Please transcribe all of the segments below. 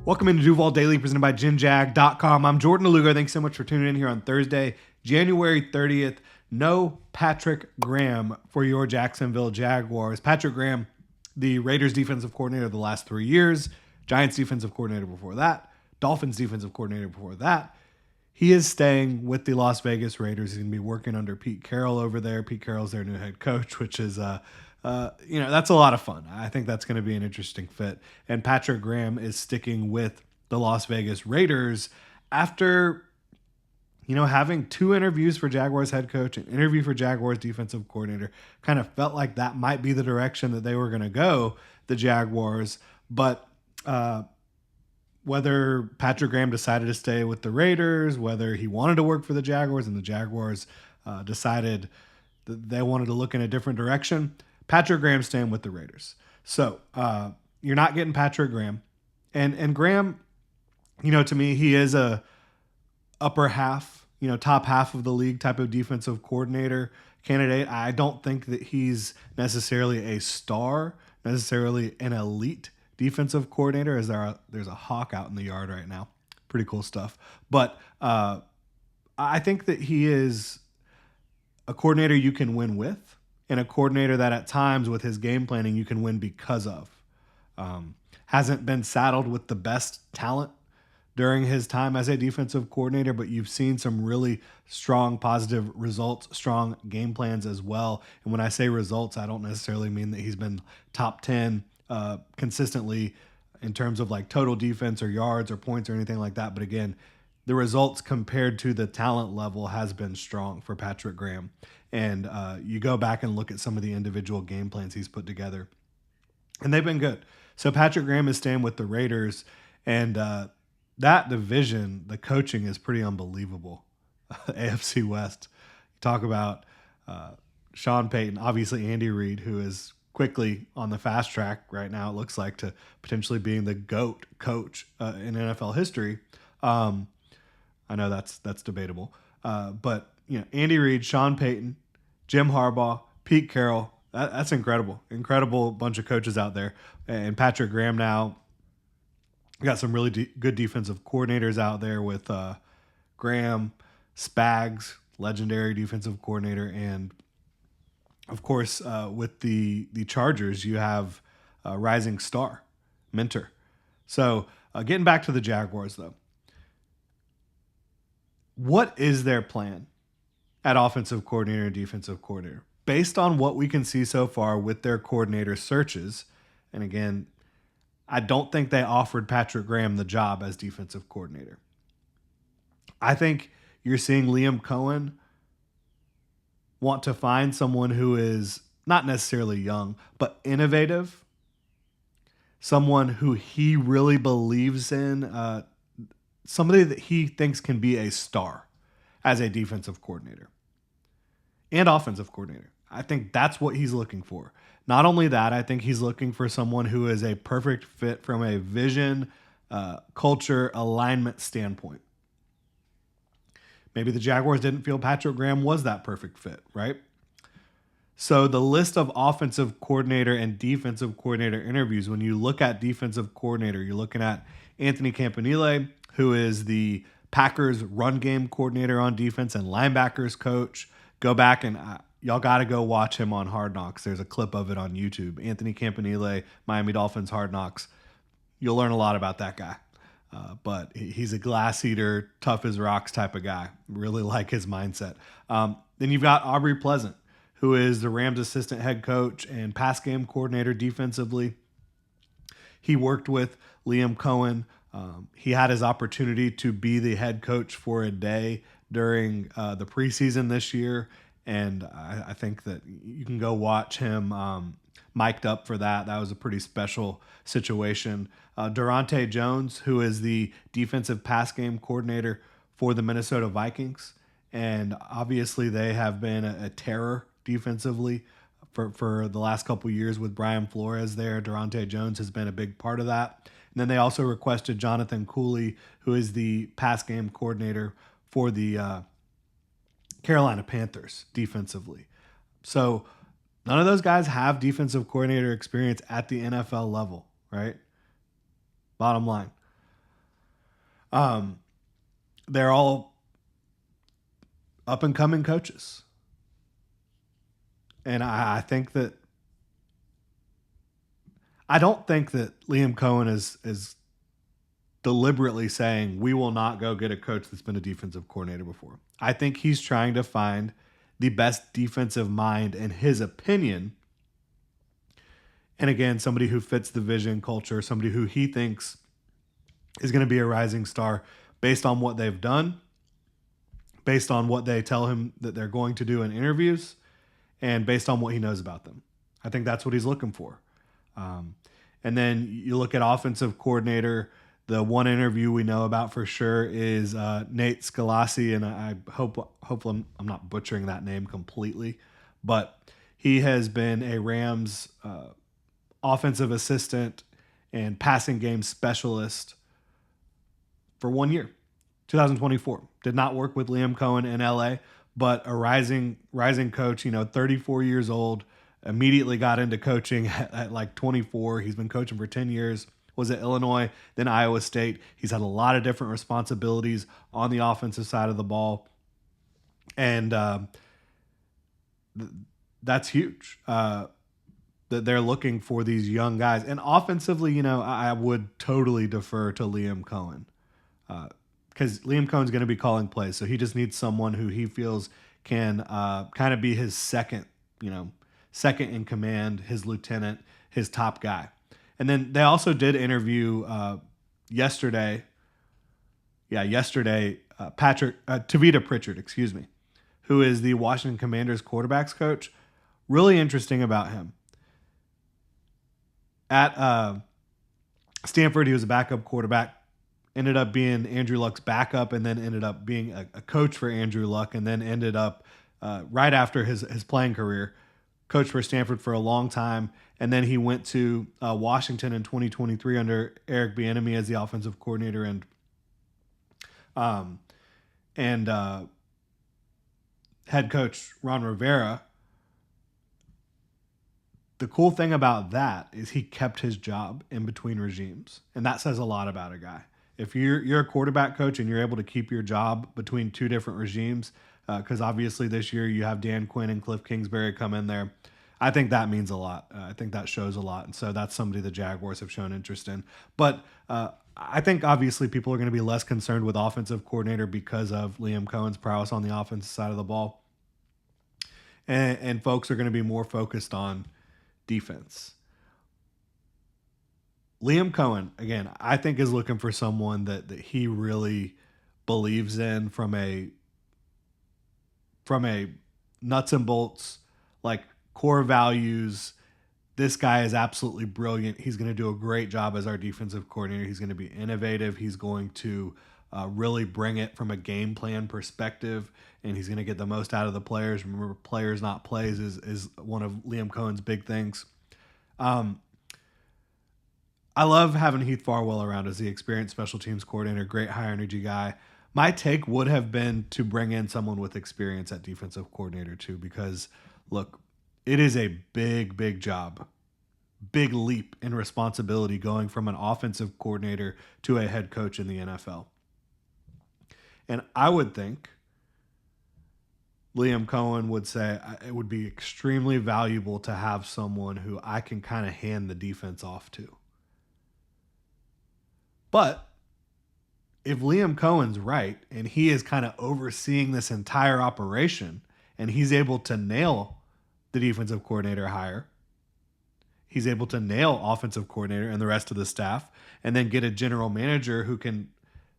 Welcome into Duval Daily, presented by GymJag.com. I'm Jordan DeLugo. Thanks so much for tuning in here on Thursday, January 30th. No Patrick Graham for your Jacksonville Jaguars. Patrick Graham, the Raiders defensive coordinator the last 3 years, Giants defensive coordinator before that, Dolphins defensive coordinator before that. He is staying with the Las Vegas Raiders. He's going to be working under Pete Carroll over there. Pete Carroll's their new head coach, which is that's a lot of fun. I think that's going to be an interesting fit. And Patrick Graham is sticking with the Las Vegas Raiders after, having 2 interviews for Jaguars head coach, an interview for Jaguars defensive coordinator. Kind of felt like that might be the direction that they were going to go, the Jaguars. But whether Patrick Graham decided to stay with the Raiders, whether he wanted to work for the Jaguars and the Jaguars decided that they wanted to look in a different direction, Patrick Graham's staying with the Raiders. So you're not getting Patrick Graham. And Graham, to me, he is a upper half, top half of the league type of defensive coordinator candidate. I don't think that he's necessarily a star, necessarily an elite defensive coordinator, as there's a hawk out in the yard right now. Pretty cool stuff. But I think that he is a coordinator you can win with, and a coordinator that at times with his game planning you can win because of. Hasn't been saddled with the best talent during his time as a defensive coordinator, but you've seen some really strong positive results, strong game plans as well. And when I say results, I don't necessarily mean that he's been top 10 consistently in terms of like total defense or yards or points or anything like that. But again, the results compared to the talent level has been strong for Patrick Graham. And you go back and look at some of the individual game plans he's put together, and they've been good. So Patrick Graham is staying with the Raiders, and that division, the coaching is pretty unbelievable. AFC West. Talk about Sean Payton, obviously Andy Reid, who is quickly on the fast track right now, it looks like, to potentially being the GOAT coach in NFL history. I know that's debatable. But Andy Reid, Sean Payton, Jim Harbaugh, Pete Carroll, that's incredible. Incredible bunch of coaches out there. And Patrick Graham now, got some really good defensive coordinators out there with Graham, Spags, legendary defensive coordinator, and of course, with the Chargers, you have Rising Star, Mentor. So getting back to the Jaguars, though. What is their plan at offensive coordinator and defensive coordinator? Based on what we can see so far with their coordinator searches, and again, I don't think they offered Patrick Graham the job as defensive coordinator. I think you're seeing Liam Cohen want to find someone who is not necessarily young, but innovative, someone who he really believes in, somebody that he thinks can be a star as a defensive coordinator and offensive coordinator. I think that's what he's looking for. Not only that, I think he's looking for someone who is a perfect fit from a vision, culture, alignment standpoint. Maybe the Jaguars didn't feel Patrick Graham was that perfect fit, right? So the list of offensive coordinator and defensive coordinator interviews, when you look at defensive coordinator, you're looking at Anthony Campanile, who is the Packers run game coordinator on defense and linebackers coach. Go back and y'all got to go watch him on Hard Knocks. There's a clip of it on YouTube. Anthony Campanile, Miami Dolphins Hard Knocks. You'll learn a lot about that guy. But he's a glass eater, tough as rocks type of guy. Really like his mindset. Then you've got Aubrey Pleasant, who is the Rams assistant head coach and pass game coordinator defensively. He worked with Liam Cohen. He had his opportunity to be the head coach for a day during the preseason this year. And I think that you can go watch him mic'd up for that. That was a pretty special situation. Durante Jones, who is the defensive pass game coordinator for the Minnesota Vikings. And obviously they have been a terror defensively for the last couple of years with Brian Flores there. Durante Jones has been a big part of that. And then they also requested Jonathan Cooley, who is the pass game coordinator for the Carolina Panthers defensively. So none of those guys have defensive coordinator experience at the NFL level, right? Bottom line. Um, they're all up and coming coaches. And I think that I don't think that Liam Cohen is deliberately saying we will not go get a coach that's been a defensive coordinator before. I think he's trying to find the best defensive mind in his opinion. And again, somebody who fits the vision, culture, somebody who he thinks is going to be a rising star based on what they've done, based on what they tell him that they're going to do in interviews, and based on what he knows about them. I think that's what he's looking for. And then you look at offensive coordinator. The one interview we know about for sure is Nate Scalasi, and I hopefully I'm not butchering that name completely, but he has been a Rams offensive assistant and passing game specialist for 1 year, 2024. Did not work with Liam Cohen in LA, but a rising coach, 34 years old, immediately got into coaching at like 24. He's been coaching for 10 years, was at Illinois, then Iowa State. He's had a lot of different responsibilities on the offensive side of the ball. And that's huge. That they're looking for these young guys. And offensively, I would totally defer to Liam Cohen. Because Liam Cohen's going to be calling plays. So he just needs someone who he feels can kind of be his second in command, his lieutenant, his top guy. And then they also did interview yesterday, Tavita Pritchard, who is the Washington Commanders quarterbacks coach. Really interesting about him. At Stanford, he was a backup quarterback, ended up being Andrew Luck's backup, and then ended up being a coach for Andrew Luck, and then ended up, right after his playing career, coached for Stanford for a long time, and then he went to Washington in 2023 under Eric Bieniemy as the offensive coordinator, and head coach Ron Rivera. The cool thing about that is he kept his job in between regimes, and that says a lot about a guy. If you're a quarterback coach and you're able to keep your job between two different regimes, because obviously this year you have Dan Quinn and Cliff Kingsbury come in there, I think that means a lot. I think that shows a lot, and so that's somebody the Jaguars have shown interest in. But I think obviously people are going to be less concerned with offensive coordinator because of Liam Cohen's prowess on the offensive side of the ball, and folks are going to be more focused on defense. Liam Cohen, again, I think is looking for someone that he really believes in from a nuts and bolts, like core values. This guy is absolutely brilliant. He's going to do a great job as our defensive coordinator. He's going to be innovative. He's going to really bring it from a game plan perspective, and he's going to get the most out of the players. Remember, players, not plays, is one of Liam Cohen's big things. I love having Heath Farwell around as the experienced special teams coordinator, great high energy guy. My take would have been to bring in someone with experience at defensive coordinator too, because look, it is a big, big job, big leap in responsibility going from an offensive coordinator to a head coach in the NFL. And I would think Liam Cohen would say it would be extremely valuable to have someone who I can kind of hand the defense off to. But if Liam Cohen's right and he is kind of overseeing this entire operation and he's able to nail the defensive coordinator hire, he's able to nail offensive coordinator and the rest of the staff, and then get a general manager who can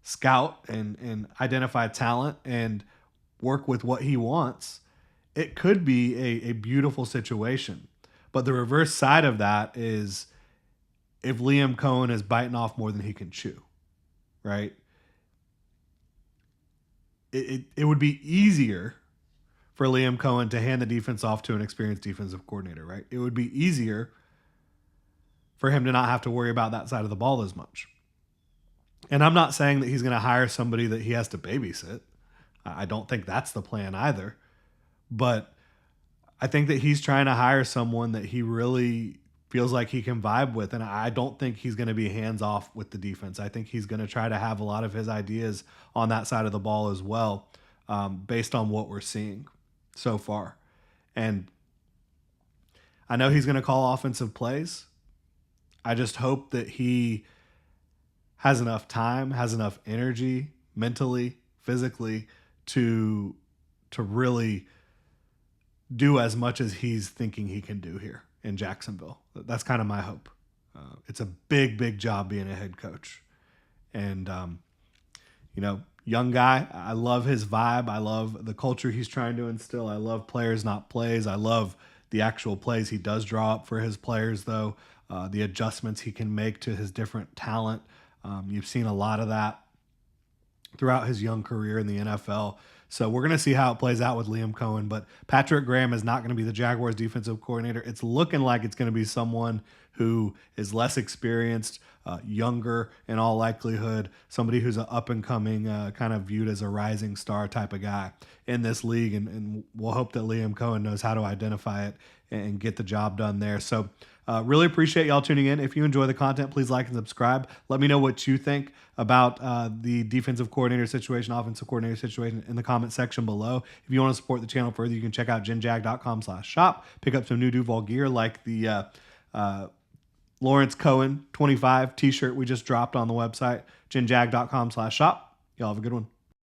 scout and identify talent and work with what he wants, it could be a beautiful situation. But the reverse side of that is if Liam Cohen is biting off more than he can chew, right? It would be easier for Liam Cohen to hand the defense off to an experienced defensive coordinator, right? It would be easier for him to not have to worry about that side of the ball as much. And I'm not saying that he's going to hire somebody that he has to babysit. I don't think that's the plan either. But I think that he's trying to hire someone that he really feels like he can vibe with. And I don't think he's going to be hands off with the defense. I think he's going to try to have a lot of his ideas on that side of the ball as well, based on what we're seeing so far. And I know he's going to call offensive plays. I just hope that he has enough time, has enough energy, mentally, physically, to really do as much as he's thinking he can do here in Jacksonville. That's kind of my hope. It's a big, big job being a head coach. And, young guy, I love his vibe. I love the culture he's trying to instill. I love players, not plays. I love the actual plays he does draw up for his players, though, the adjustments he can make to his different talent. You've seen a lot of that throughout his young career in the NFL. So we're going to see how it plays out with Liam Cohen, but Patrick Graham is not going to be the Jaguars defensive coordinator. It's looking like it's going to be someone who is less experienced, younger in all likelihood, somebody who's an up-and-coming, kind of viewed as a rising star type of guy in this league, and we'll hope that Liam Cohen knows how to identify it and get the job done there. So really appreciate y'all tuning in. If you enjoy the content, please like and subscribe. Let me know what you think about the defensive coordinator situation, offensive coordinator situation in the comment section below. If you want to support the channel further, you can check out genjag.com/shop. Pick up some new Duval gear like the Lawrence Cohen 25 t-shirt we just dropped on the website, genjag.com/shop. Y'all have a good one.